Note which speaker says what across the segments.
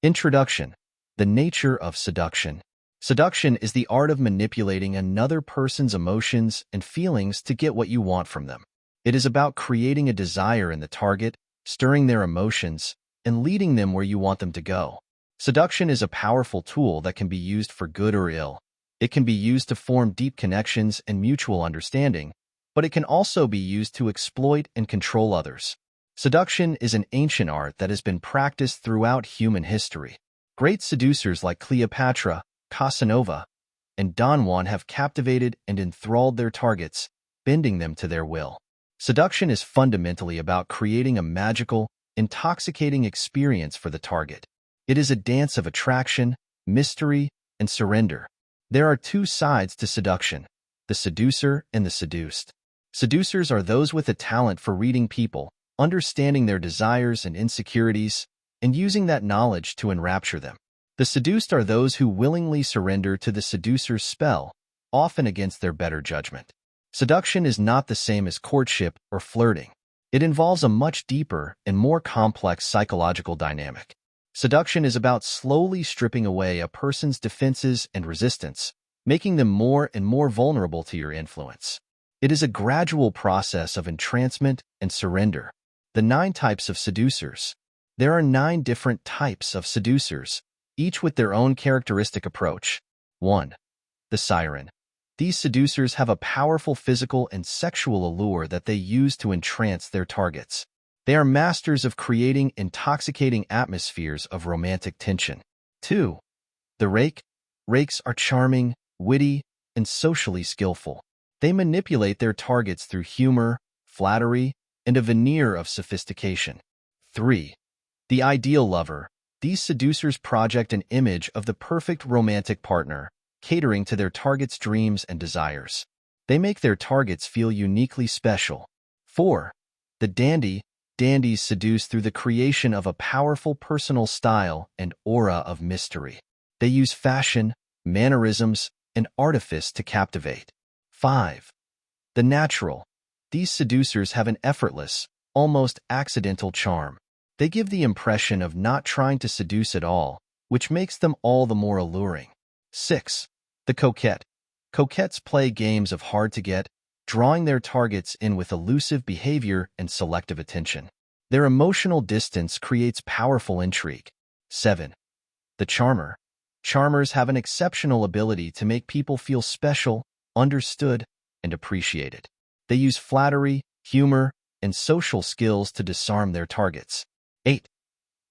Speaker 1: Introduction. The nature of seduction. Seduction is the art of manipulating another person's emotions and feelings to get what you want from them. It is about creating a desire in the target, stirring their emotions, and leading them where you want them to go. Seduction is a powerful tool that can be used for good or ill. It can be used to form deep connections and mutual understanding, but it can also be used to exploit and control others. Seduction is an ancient art that has been practiced throughout human history. Great seducers like Cleopatra, Casanova, and Don Juan have captivated and enthralled their targets, bending them to their will. Seduction is fundamentally about creating a magical, intoxicating experience for the target. It is a dance of attraction, mystery, and surrender. There are two sides to seduction: the seducer and the seduced. Seducers are those with a talent for reading people, understanding their desires and insecurities, and using that knowledge to enrapture them. The seduced are those who willingly surrender to the seducer's spell, often against their better judgment. Seduction is not the same as courtship or flirting. It involves a much deeper and more complex psychological dynamic. Seduction is about slowly stripping away a person's defenses and resistance, making them more and more vulnerable to your influence. It is a gradual process of entrancement and surrender. The 9 types of seducers. There are 9 different types of seducers, each with their own characteristic approach. 1. The siren. These seducers have a powerful physical and sexual allure that they use to entrance their targets. They are masters of creating intoxicating atmospheres of romantic tension. 2. The rake. Rakes are charming, witty, and socially skillful. They manipulate their targets through humor, flattery, and a veneer of sophistication. 3. The ideal lover. These seducers project an image of the perfect romantic partner, catering to their target's dreams and desires. They make their targets feel uniquely special. 4. The dandy. Dandies seduce through the creation of a powerful personal style and aura of mystery. They use fashion, mannerisms, and artifice to captivate. 5. The natural. These seducers have an effortless, almost accidental charm. They give the impression of not trying to seduce at all, which makes them all the more alluring. 6. The coquette. Coquettes play games of hard to get, drawing their targets in with elusive behavior and selective attention. Their emotional distance creates powerful intrigue. 7. The charmer. Charmers have an exceptional ability to make people feel special, understood, and appreciated. They use flattery, humor, and social skills to disarm their targets. 8.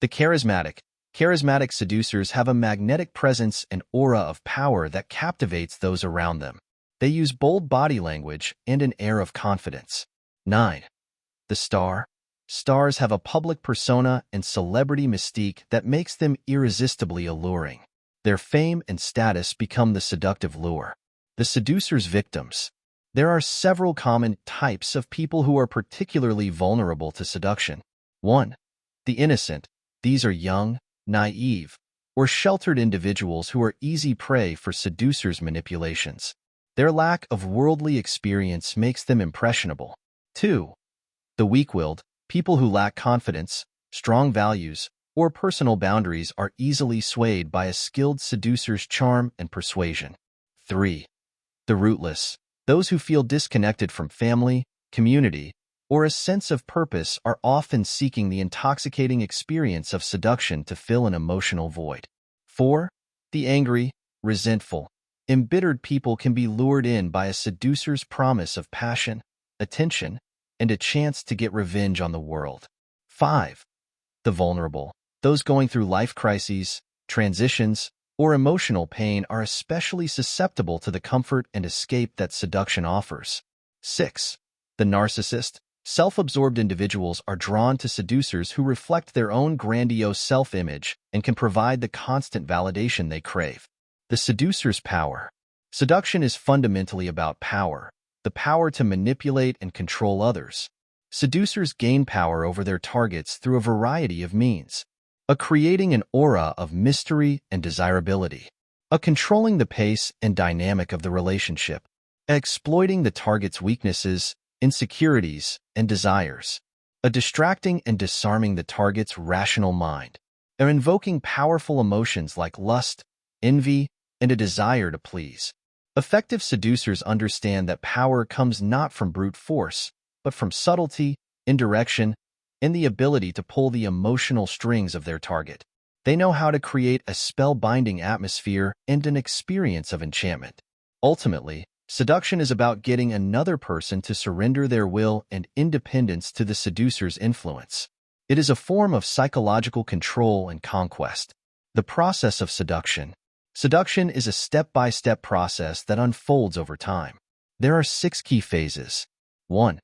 Speaker 1: The charismatic. Charismatic seducers have a magnetic presence and aura of power that captivates those around them. They use bold body language and an air of confidence. 9. The star. Stars have a public persona and celebrity mystique that makes them irresistibly alluring. Their fame and status become the seductive lure. The seducer's victims. There are several common types of people who are particularly vulnerable to seduction. 1. The innocent. These are young, naive, or sheltered individuals who are easy prey for seducers' manipulations. Their lack of worldly experience makes them impressionable. 2. The weak-willed. People who lack confidence, strong values, or personal boundaries are easily swayed by a skilled seducer's charm and persuasion. 3. The rootless. Those who feel disconnected from family, community, or a sense of purpose are often seeking the intoxicating experience of seduction to fill an emotional void. 4. The angry, resentful, embittered people can be lured in by a seducer's promise of passion, attention, and a chance to get revenge on the world. 5. The vulnerable. Those going through life crises, transitions, or emotional pain are especially susceptible to the comfort and escape that seduction offers. 6. The narcissist. Self-absorbed individuals are drawn to seducers who reflect their own grandiose self-image and can provide the constant validation they crave. The seducer's power. Seduction is fundamentally about power, the power to manipulate and control others. Seducers gain power over their targets through a variety of means: creating an aura of mystery and desirability, controlling the pace and dynamic of the relationship, exploiting the target's weaknesses, insecurities, and desires, distracting and disarming the target's rational mind. and invoking powerful emotions like lust, envy, and a desire to please. Effective seducers understand that power comes not from brute force, but from subtlety, indirection, and the ability to pull the emotional strings of their target. They know how to create a spellbinding atmosphere and an experience of enchantment. Ultimately, seduction is about getting another person to surrender their will and independence to the seducer's influence. It is a form of psychological control and conquest. The process of seduction. Seduction is a step-by-step process that unfolds over time. There are 6 key phases. 1.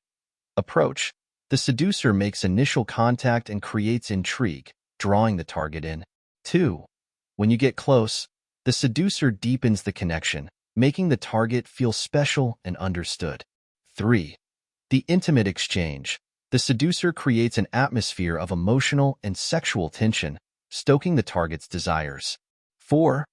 Speaker 1: Approach. The seducer makes initial contact and creates intrigue, drawing the target in. 2. When you get close, the seducer deepens the connection, making the target feel special and understood. 3. The intimate exchange. The seducer creates an atmosphere of emotional and sexual tension, stoking the target's desires. 4.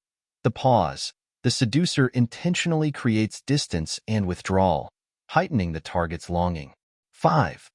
Speaker 1: The pause. The seducer intentionally creates distance and withdrawal, heightening the target's longing. 5.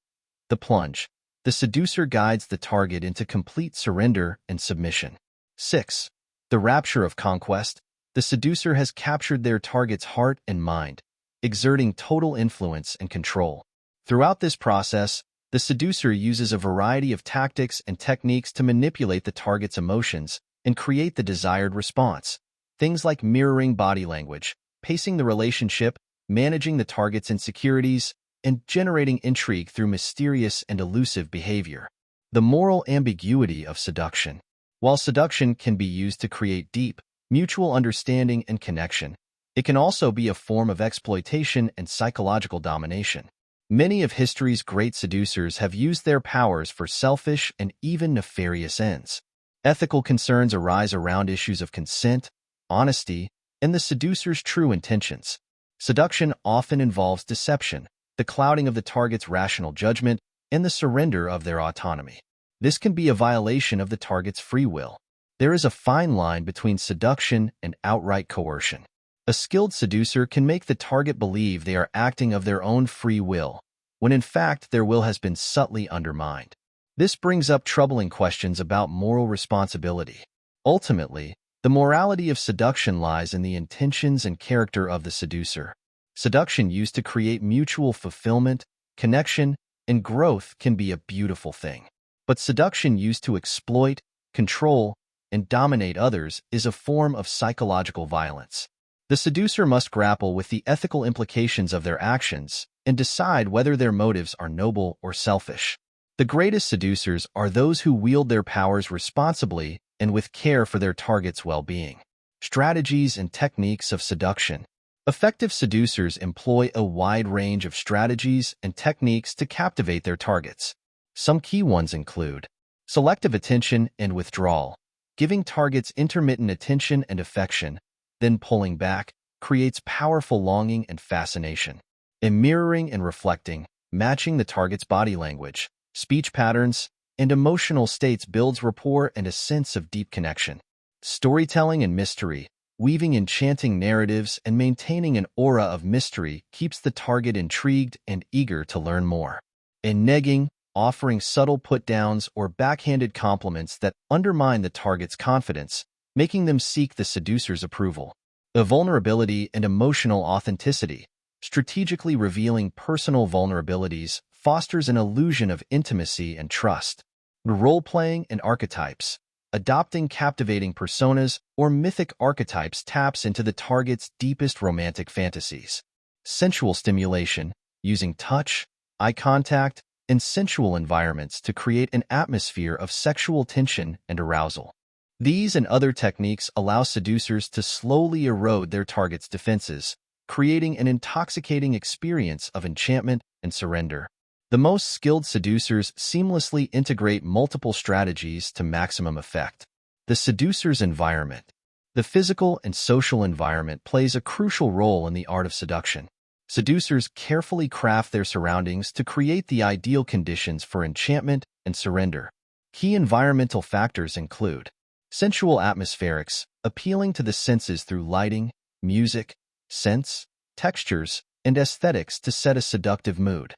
Speaker 1: The plunge. The seducer guides the target into complete surrender and submission. 6. The rapture of conquest. The seducer has captured their target's heart and mind, exerting total influence and control. Throughout this process, the seducer uses a variety of tactics and techniques to manipulate the target's emotions and create the desired response. Things like mirroring body language, pacing the relationship, managing the target's insecurities, and generating intrigue through mysterious and elusive behavior. The moral ambiguity of seduction. While seduction can be used to create deep, mutual understanding and connection, it can also be a form of exploitation and psychological domination. Many of history's great seducers have used their powers for selfish and even nefarious ends. Ethical concerns arise around issues of consent, honesty, and the seducer's true intentions. Seduction often involves deception, the clouding of the target's rational judgment, and the surrender of their autonomy. This can be a violation of the target's free will. There is a fine line between seduction and outright coercion. A skilled seducer can make the target believe they are acting of their own free will, when in fact their will has been subtly undermined. This brings up troubling questions about moral responsibility. Ultimately, the morality of seduction lies in the intentions and character of the seducer. Seduction used to create mutual fulfillment, connection, and growth can be a beautiful thing. But seduction used to exploit, control, and dominate others is a form of psychological violence. The seducer must grapple with the ethical implications of their actions and decide whether their motives are noble or selfish. The greatest seducers are those who wield their powers responsibly and with care for their target's well-being. Strategies and techniques of seduction. Effective seducers employ a wide range of strategies and techniques to captivate their targets. Some key ones include selective attention and withdrawal. Giving targets intermittent attention and affection, then pulling back, creates powerful longing and fascination. In mirroring and reflecting, matching the target's body language, speech patterns, and emotional states builds rapport and a sense of deep connection. Storytelling and mystery. Weaving enchanting narratives and maintaining an aura of mystery keeps the target intrigued and eager to learn more. In negging, offering subtle put-downs or backhanded compliments that undermine the target's confidence, making them seek the seducer's approval. The vulnerability and emotional authenticity. Strategically revealing personal vulnerabilities fosters an illusion of intimacy and trust. Role-playing and archetypes. Adopting captivating personas or mythic archetypes taps into the target's deepest romantic fantasies. Sensual stimulation, using touch, eye contact, and sensual environments to create an atmosphere of sexual tension and arousal. These and other techniques allow seducers to slowly erode their target's defenses, creating an intoxicating experience of enchantment and surrender. The most skilled seducers seamlessly integrate multiple strategies to maximum effect. The seducer's environment. The physical and social environment plays a crucial role in the art of seduction. Seducers carefully craft their surroundings to create the ideal conditions for enchantment and surrender. Key environmental factors include sensual atmospherics, appealing to the senses through lighting, music, scents, textures, and aesthetics to set a seductive mood.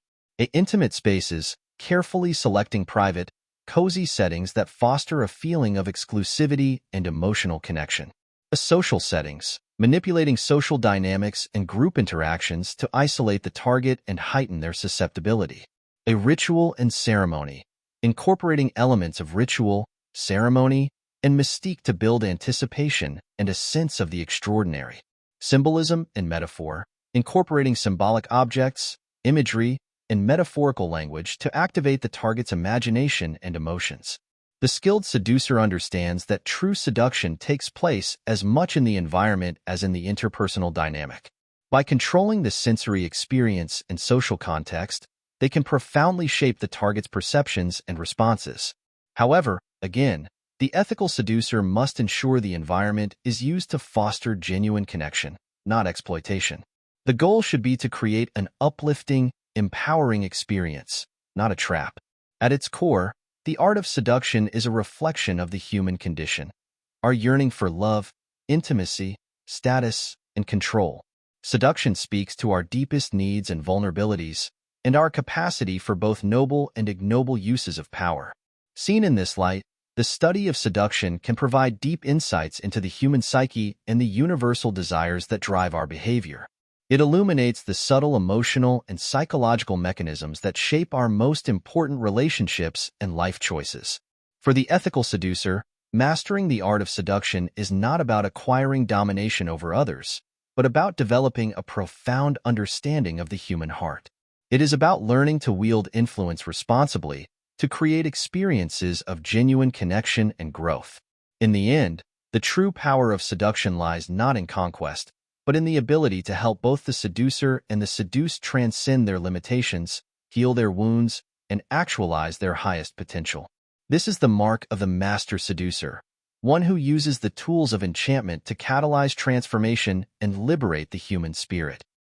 Speaker 1: Intimate spaces, carefully selecting private, cozy settings that foster a feeling of exclusivity and emotional connection. Social settings, manipulating social dynamics and group interactions to isolate the target and heighten their susceptibility. A ritual and ceremony, incorporating elements of ritual, ceremony, and mystique to build anticipation and a sense of the extraordinary. Symbolism and metaphor, incorporating symbolic objects, imagery, and metaphorical language to activate the target's imagination and emotions. The skilled seducer understands that true seduction takes place as much in the environment as in the interpersonal dynamic. By controlling the sensory experience and social context, they can profoundly shape the target's perceptions and responses. However, again, the ethical seducer must ensure the environment is used to foster genuine connection, not exploitation. The goal should be to create an uplifting, empowering experience, not a trap. At its core, the art of seduction is a reflection of the human condition, our yearning for love, intimacy, status, and control. Seduction speaks to our deepest needs and vulnerabilities, and our capacity for both noble and ignoble uses of power. Seen in this light, the study of seduction can provide deep insights into the human psyche and the universal desires that drive our behavior. It illuminates the subtle emotional and psychological mechanisms that shape our most important relationships and life choices. For the ethical seducer, mastering the art of seduction is not about acquiring domination over others, but about developing a profound understanding of the human heart. It is about learning to wield influence responsibly to create experiences of genuine connection and growth. In the end, the true power of seduction lies not in conquest, but in the ability to help both the seducer and the seduced transcend their limitations, heal their wounds, and actualize their highest potential. This is the mark of the master seducer, one who uses the tools of enchantment to catalyze transformation and liberate the human spirit.